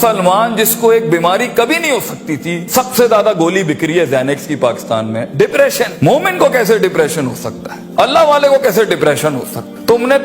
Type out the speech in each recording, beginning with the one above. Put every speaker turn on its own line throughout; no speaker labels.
सलमान जिसको एक बीमारी कभी नहीं हो सकती थी, सबसे ज्यादा गोली बिक रही है ज़ैनेक्स की पाकिस्तान में। डिप्रेशन, मोमिन को कैसे डिप्रेशन हो सकता है? अल्लाह वाले को कैसे डिप्रेशन हो सकता है? तुमने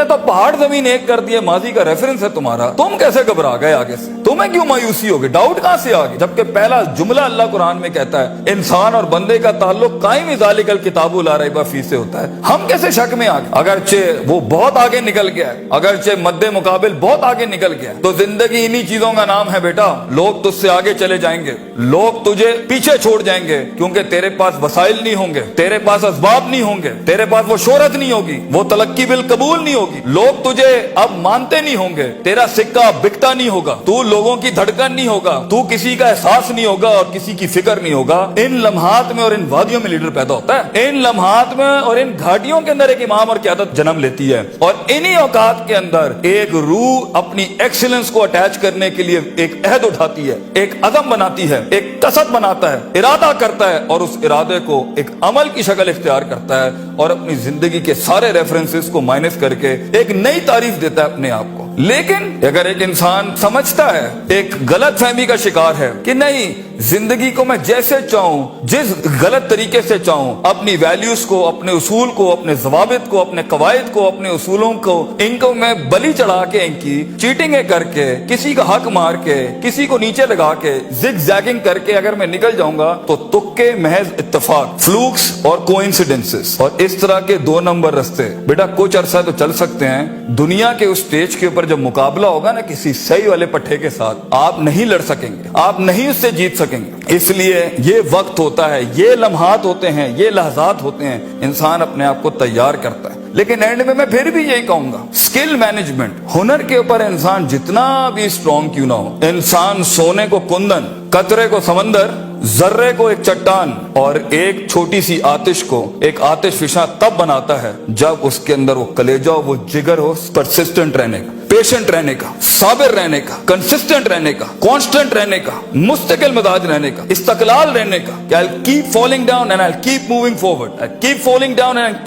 तो पहाड़ जमीन एक कर दिए, माजी का रेफरेंस है तुम्हारा। तुम कैसे घबरा गए आगे से? तुम्हें क्यों मायूसी होगी? डाउट कहां से आ गई? जबकि पहला जुमला अल्लाह कुरान में कहता है इंसान और बंदे का ताल्लुक कायम ज़ालिकल किताबु ला रैब फीह से होता है। हम कैसे शक में आ गए? अगरचे वो बहुत आगे निकल गया है, अगरचे मद्दे मुकाबिल बहुत आगे निकल गया है, तो जिंदगी इन्हीं चीजों का नाम है बेटा। लोग तुझसे आगे चले जाएंगे, लोग तुझे पीछे छोड़ जाएंगे, क्योंकि तेरे पास वसाइल नहीं होंगे, तेरे पास असबाब नहीं होंगे, तेरे पास वो शोहरत नहीं होगी, वो तलक्की बिल कबूल नहीं होगी, लोग तुझे अब मानते नहीं होंगे, तेरा सिक्का बिकता नहीं होगा, तू लोगों की धड़कन नहीं होगा, तू किसी का एहसास नहीं होगा और किसी की फिक्र नहीं होगा। इन लम्हात में और इन वादियों में लीडर पैदा होता है। इन लम्हात में और इन घाटियों के अंदर एक इमाम और क़यादत जन्म लेती है, और इन्हीं औकात के अंदर एक रूह अपनी एक्सीलेंस को अटैच करने के लिए एक अहद उठाती है, एक अज़म बनाती है, एक कसद बनाता है, इरादा करता है, और उस इरादे को एक अमल की शक्ल इख्तियार करता है, और अपनी जिंदगी के सारे रेफरेंसेस को माइनस करके एक नई तारीफ देता है अपने आप को। लेकिन अगर एक इंसान समझता है, एक गलत फहमी का शिकार है कि नहीं, जिंदगी को मैं जैसे चाहूं, जिस गलत तरीके से चाहूं, अपनी वैल्यूज को, अपने उसूल को, अपने जवाबित को, अपने कवायद को, अपने उसूलों को, इनको मैं बलि चढ़ा के, इनकी चीटिंगें करके, किसी का हक मार के, किसी को नीचे लगा के, जिग जैगिंग करके अगर मैं निकल जाऊंगा तो तुक्के, महज इत्तेफाक, फ्लूक्स और कोइंसिडेंसेस, और इस तरह के 2 नंबर रास्ते बेटा कुछ अरसा तो चल सकते हैं। दुनिया के उस स्टेज के ऊपर जब मुकाबला होगा ना किसी सही वाले पट्टे के साथ, आप नहीं लड़ सकेंगे, आप नहीं उससे जीत सकेंगे। इसलिए ये वक्त होता है, ये लम्हात होते हैं, ये लहजात होते हैं, इंसान अपने आप को तैयार करता है। लेकिन एंड में मैं फिर भी यही कहूंगा, स्किल मैनेजमेंट, हुनर के ऊपर इंसान जितना भी स्ट्रॉन्ग क्यों ना हो, इंसान सोने को कुंदन, कतरे को समंदर, जर्रे को एक चट्टान और एक छोटी सी आतिश को एक आतिश फिशा तब बनाता है जब उसके अंदर वो कलेजा हो, वो जिगर हो, परसिस्टेंट रहने का, पेशेंट रहने का, साबिर रहने का, कंसिस्टेंट रहने का, कांस्टेंट रहने का, मुस्तकिल मिजाज रहने का, इस्तकलाल रहने का, कि I'll keep falling down and I'll keep moving forward, I'll keep falling down and I'll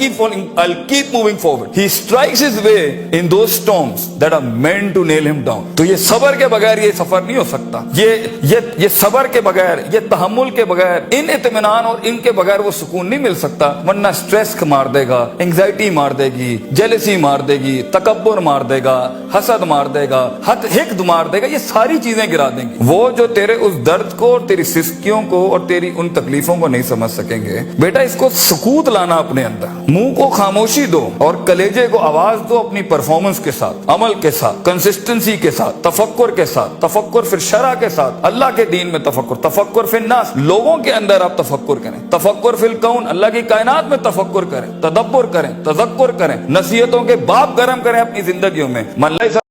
keep moving forward. He strikes his way in those storms that are meant to nail him down. तो ये सबर के बगैर ये सफर नहीं हो सकता। ये सबर के बगैर, ये तहम्मुल के बगैर, इन इत्मीनान और इनके बगैर वो सुकून नहीं मिल सकता। वरना स्ट्रेस मार देगा, एंग्जाइटी मार देगी, जेलसी मार देगी, तकब्बुर मार देगा, हसद मार देगा, हिक़्द मार देगा, ये सारी चीजें गिरा देंगी। वो जो तेरे उस दर्द को और तेरी सिस्कियों को और तेरी उन तकलीफों को नहीं समझ सकेंगे। बेटा इसको सुकूत लाना अपने अंदर, मुंह को खामोशी दो और कलेजे को आवाज दो अपनी परफॉर्मेंस के साथ, अमल के साथ, कंसिस्टेंसी के साथ, तफक्कुर के साथ, तफक्कुर फिर शरा के साथ, अल्लाह के दीन में तफक्कुर, तफक्कुर फिर नास, लोगों के अंदर आप तफक्कुर करें, तफक्कुर फिल कौन, अल्लाह की कायनात में तफक्कुर करें, तदब्बुर करें, तज़क्कुर करें, नसीहतों के बाप गरम करें अपनी जिंदगियों में।